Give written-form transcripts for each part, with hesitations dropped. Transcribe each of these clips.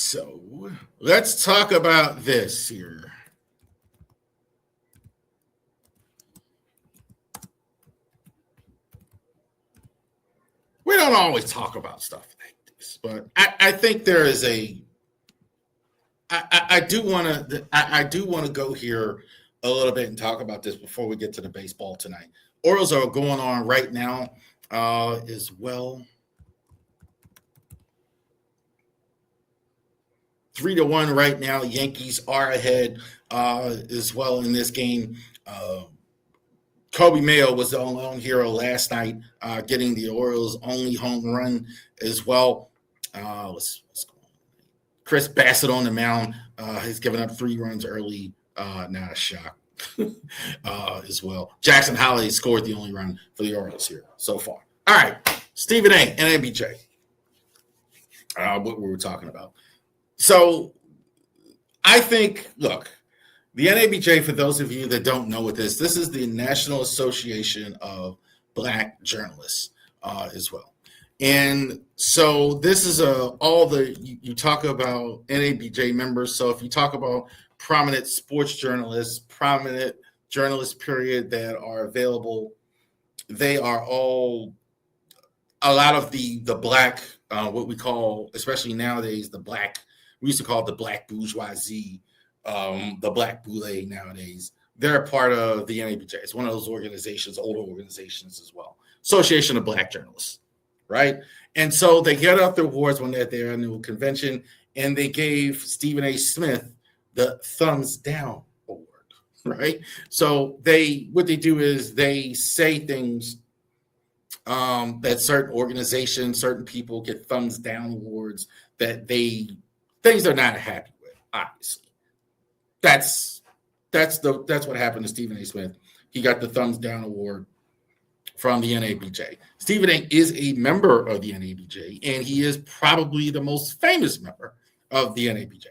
So let's talk about this here. We don't always talk about stuff like this, but I think there is a. I do want to go here a little bit and talk about this before we get to the baseball tonight. Orioles are going on right now as well. 3-1 right now. Yankees are ahead as well in this game. Kobe Mayo was the lone hero last night, getting the Orioles' only home run as well. Let's go. Chris Bassett on the mound. He's given up 3 runs early. Not a shock as well. Jackson Holliday scored the only run for the Orioles here so far. All right, Stephen A. NABJ. What we were talking about. So I think, look, the NABJ, for those of you that don't know what this is the National Association of Black Journalists as well. And so this is you talk about NABJ members. So if you talk about prominent sports journalists, prominent journalists, period, that are available, they are all a lot of the black, what we call, especially nowadays, we used to call it the black bourgeoisie, the black boule nowadays. They're a part of the NABJ. It's one of those organizations, older organizations as well. Association of Black Journalists, right? And so they get out their awards when they're at their annual convention, and they gave Stephen A. Smith the thumbs down award, right? So what they do is they say things that certain organizations, certain people get thumbs down awards things they're not happy with, obviously. That's what happened to Stephen A. Smith. He got the thumbs down award from the NABJ. Stephen A. is a member of the NABJ, and he is probably the most famous member of the NABJ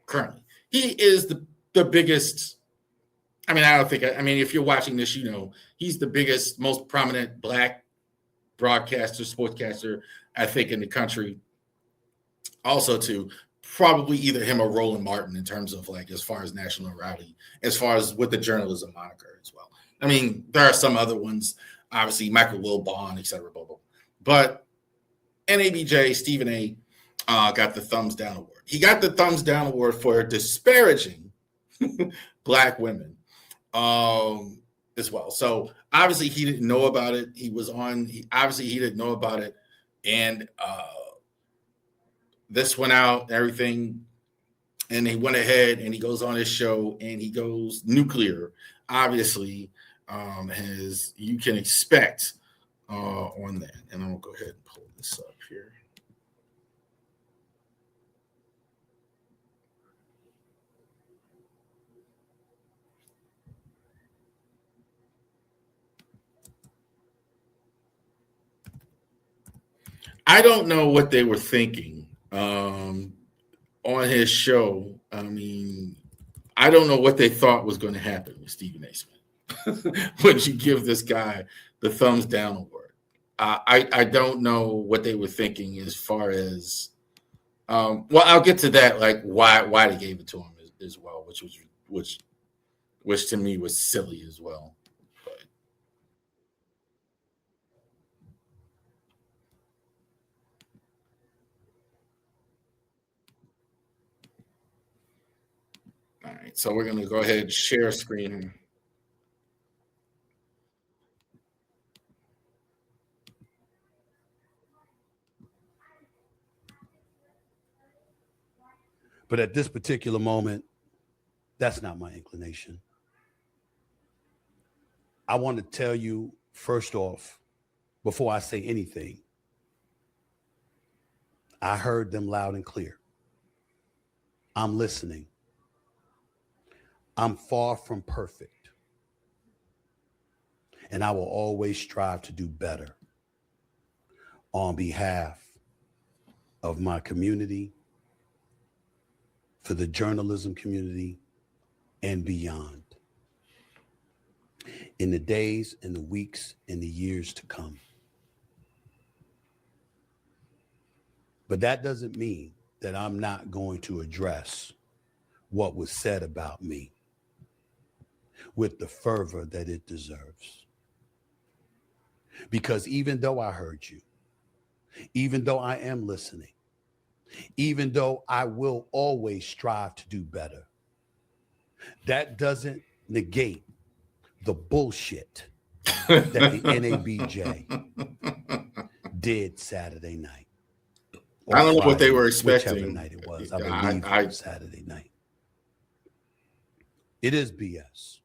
currently. He is the biggest. If you're watching this, you know he's the biggest, most prominent black broadcaster, sportscaster, I think, in the country. Also, too, probably either him or Roland Martin in terms of as far as national rally, as far as with the journalism moniker as well. I mean, there are some other ones, obviously Michael Wilbon, et cetera, blah, blah. But NABJ, Stephen A. Got the thumbs down award. He got the thumbs down award for disparaging black women as well. So obviously he didn't know about it. He didn't know about it. And this went out, everything, and he went ahead and he goes on his show and he goes nuclear, obviously, as you can expect on that. And I'm going to go ahead and pull this up here. I don't know what they were thinking on his show. I mean, I don't know what they thought was going to happen with Stephen A. Smith when you give this guy the thumbs down award. I don't know what they were thinking as far as. Well, I'll get to that, why they gave it to him as well, which to me was silly as well. All right, so we're going to go ahead and share screen. But at this particular moment, that's not my inclination. I want to tell you, first off, before I say anything, I heard them loud and clear. I'm listening. I'm far from perfect. And I will always strive to do better on behalf of my community, for the journalism community, and beyond. In the days and the weeks and the years to come. But that doesn't mean that I'm not going to address what was said about me with the fervor that it deserves. Because even though I heard you, even though I am listening, even though I will always strive to do better, that doesn't negate the bullshit that the NABJ did Saturday night. I don't know what they Friday, were expecting. Whichever night it was. I believe it was Saturday night. It is BS.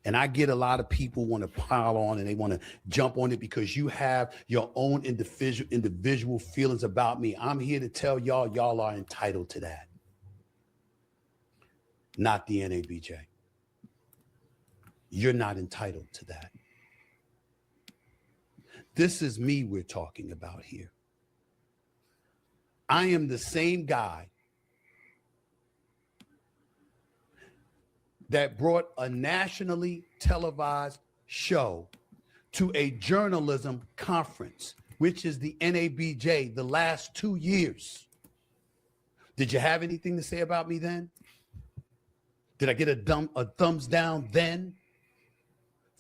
And I get a lot of people want to pile on and they want to jump on it because you have your own individual feelings about me. I'm here to tell y'all are entitled to that. Not the NABJ. You're not entitled to that. This is me we're talking about here. I am the same guy that brought a nationally televised show to a journalism conference, which is the NABJ, the last 2 years. Did you have anything to say about me then? Did I get a thumbs down then?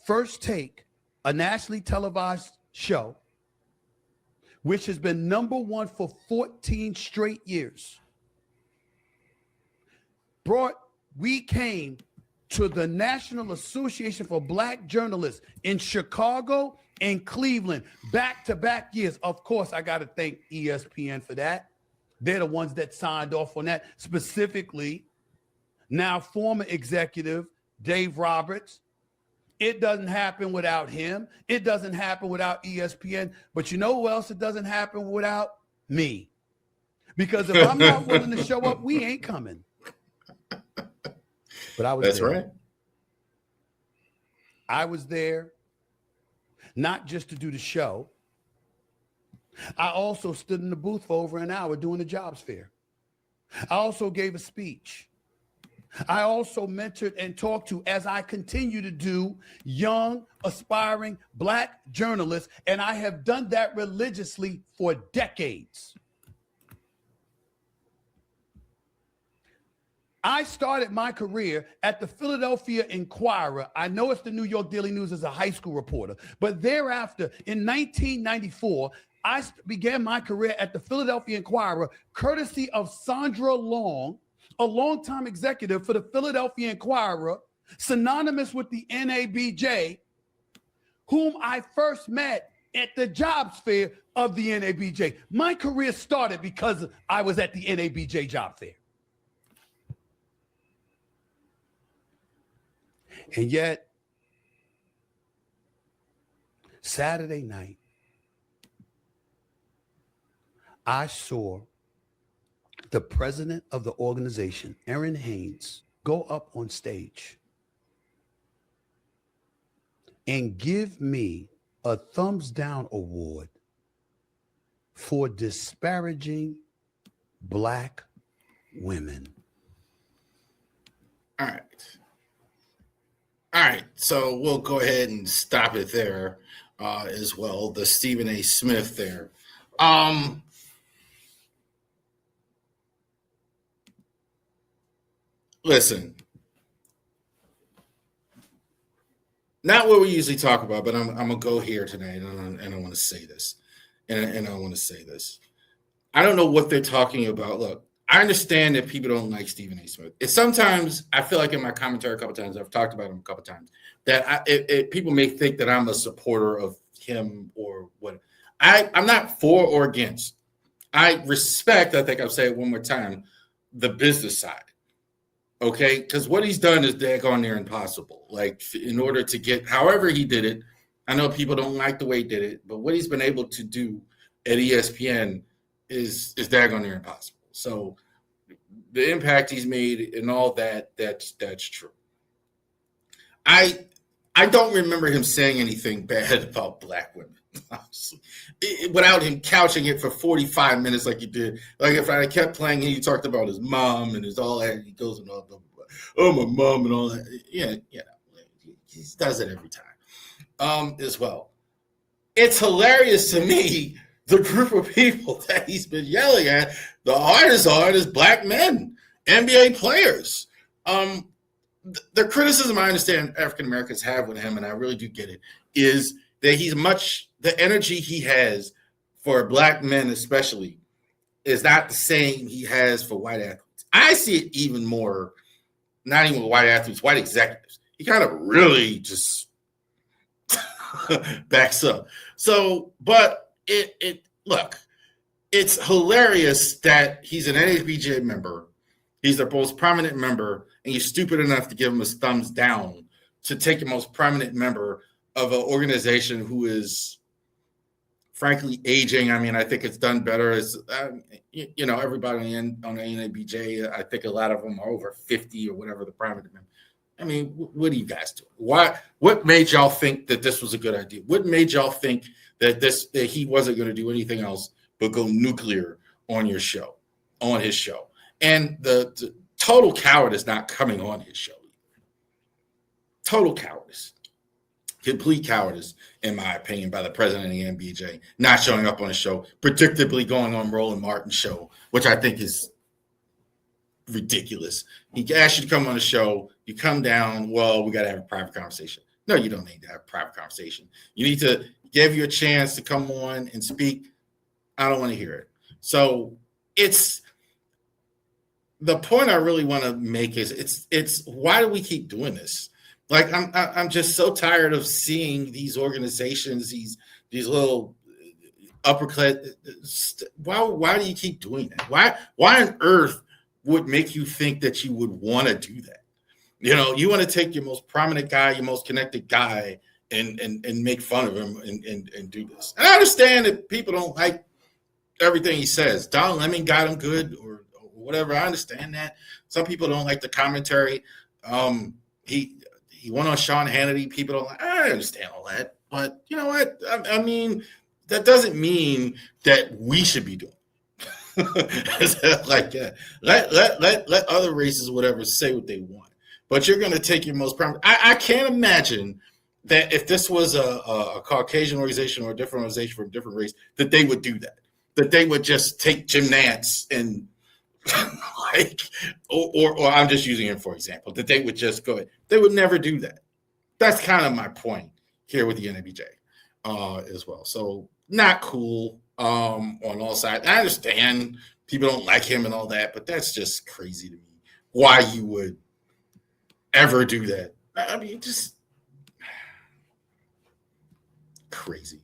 First Take, a nationally televised show, which has been #1 for 14 straight years. We came to the National Association for Black Journalists in Chicago and Cleveland, back-to-back years. Of course, I got to thank ESPN for that. They're the ones that signed off on that, specifically now former executive Dave Roberts. It doesn't happen without him. It doesn't happen without ESPN. But you know who else it doesn't happen without? Me. Because if I'm not willing to show up, we ain't coming. But I was That's there. right. I was there not just to do the show. I also stood in the booth for over an hour doing the jobs fair. I also gave a speech. I also mentored and talked to, as I continue to do, young, aspiring Black journalists, and I have done that religiously for decades. I started my career at the Philadelphia Inquirer. I know it's the New York Daily News as a high school reporter, but thereafter, in 1994, I began my career at the Philadelphia Inquirer, courtesy of Sandra Long, a longtime executive for the Philadelphia Inquirer, synonymous with the NABJ, whom I first met at the jobs fair of the NABJ. My career started because I was at the NABJ job fair. And yet, Saturday night, I saw the president of the organization, Erin Haynes, go up on stage and give me a thumbs down award for disparaging Black women. All right. All right. So we'll go ahead and stop it there as well. The Stephen A. Smith there. Listen, not what we usually talk about, but I'm gonna go here today, and I want to say this, and I want to say this. I don't know what they're talking about. Look, I understand that people don't like Stephen A. Smith. It's sometimes I feel like in my commentary a couple times, I've talked about him a couple times, that people may think that I'm a supporter of him or what. I'm not for or against. I respect. I think I'll say it one more time. The business side. Okay, because what he's done is daggone near impossible. Like, in order to get, however he did it, I know people don't like the way he did it, but what he's been able to do at ESPN is daggone near impossible. So the impact he's made and all that's true. I don't remember him saying anything bad about Black women, honestly, without him couching it for 45 minutes like he did. Like, if I kept playing, he talked about his mom and his all that. He goes and all the, oh, my mom and all that. Yeah, he does it every time as well. It's hilarious to me the group of people that he's been yelling at, the hardest on is black men, NBA players. The criticism I understand African Americans have with him, and I really do get it, is that the energy he has for black men especially is not the same he has for white athletes. I see it even more, not even with white athletes, white executives. He kind of really just backs up. So, but look, it's hilarious that he's an NABJ member. He's the most prominent member, and you're stupid enough to give him a thumbs down to take the most prominent member of an organization who is, frankly, aging. I mean, I think it's done better. Everybody on the NABJ, I think a lot of them are over 50 or whatever the prominent member. I mean, what are you guys doing? What made y'all think that this was a good idea? What made y'all think that he wasn't going to do anything else but go nuclear on his show? And the total cowardice not coming on his show. Total cowardice. Complete cowardice, in my opinion, by the president of the NBJ, not showing up on the show, predictably going on Roland Martin's show, which I think is ridiculous. He asked you to come on the show. You come down. Well, we got to have a private conversation. No, you don't need to have a private conversation. You need to give you a chance to come on and speak. I don't want to hear it. So it's the point I really want to make is it's why do we keep doing this? Like I'm just so tired of seeing these organizations, these little uppercut. Why do you keep doing that? Why on earth would make you think that you would want to do that? You want to take your most prominent guy, your most connected guy, and make fun of him and do this. And I understand that people don't like everything he says. Don Lemon got him good or whatever. I understand that. Some people don't like the commentary. He went on Sean Hannity. People don't like. I understand all that, but you know what? I mean, that doesn't mean that we should be doing like that. Let other races, whatever, say what they want. But you're going to take your most prominent. I can't imagine that if this was a Caucasian organization or a different organization from a different race, that they would do that. That they would just take Jim Nantz and or I'm just using him for example, that they would just go ahead. They would never do that. That's kind of my point here with the NABJ as well. So not cool on all sides. I understand people don't like him and all that, but that's just crazy to me. Why you would ever do that? I mean, just crazy.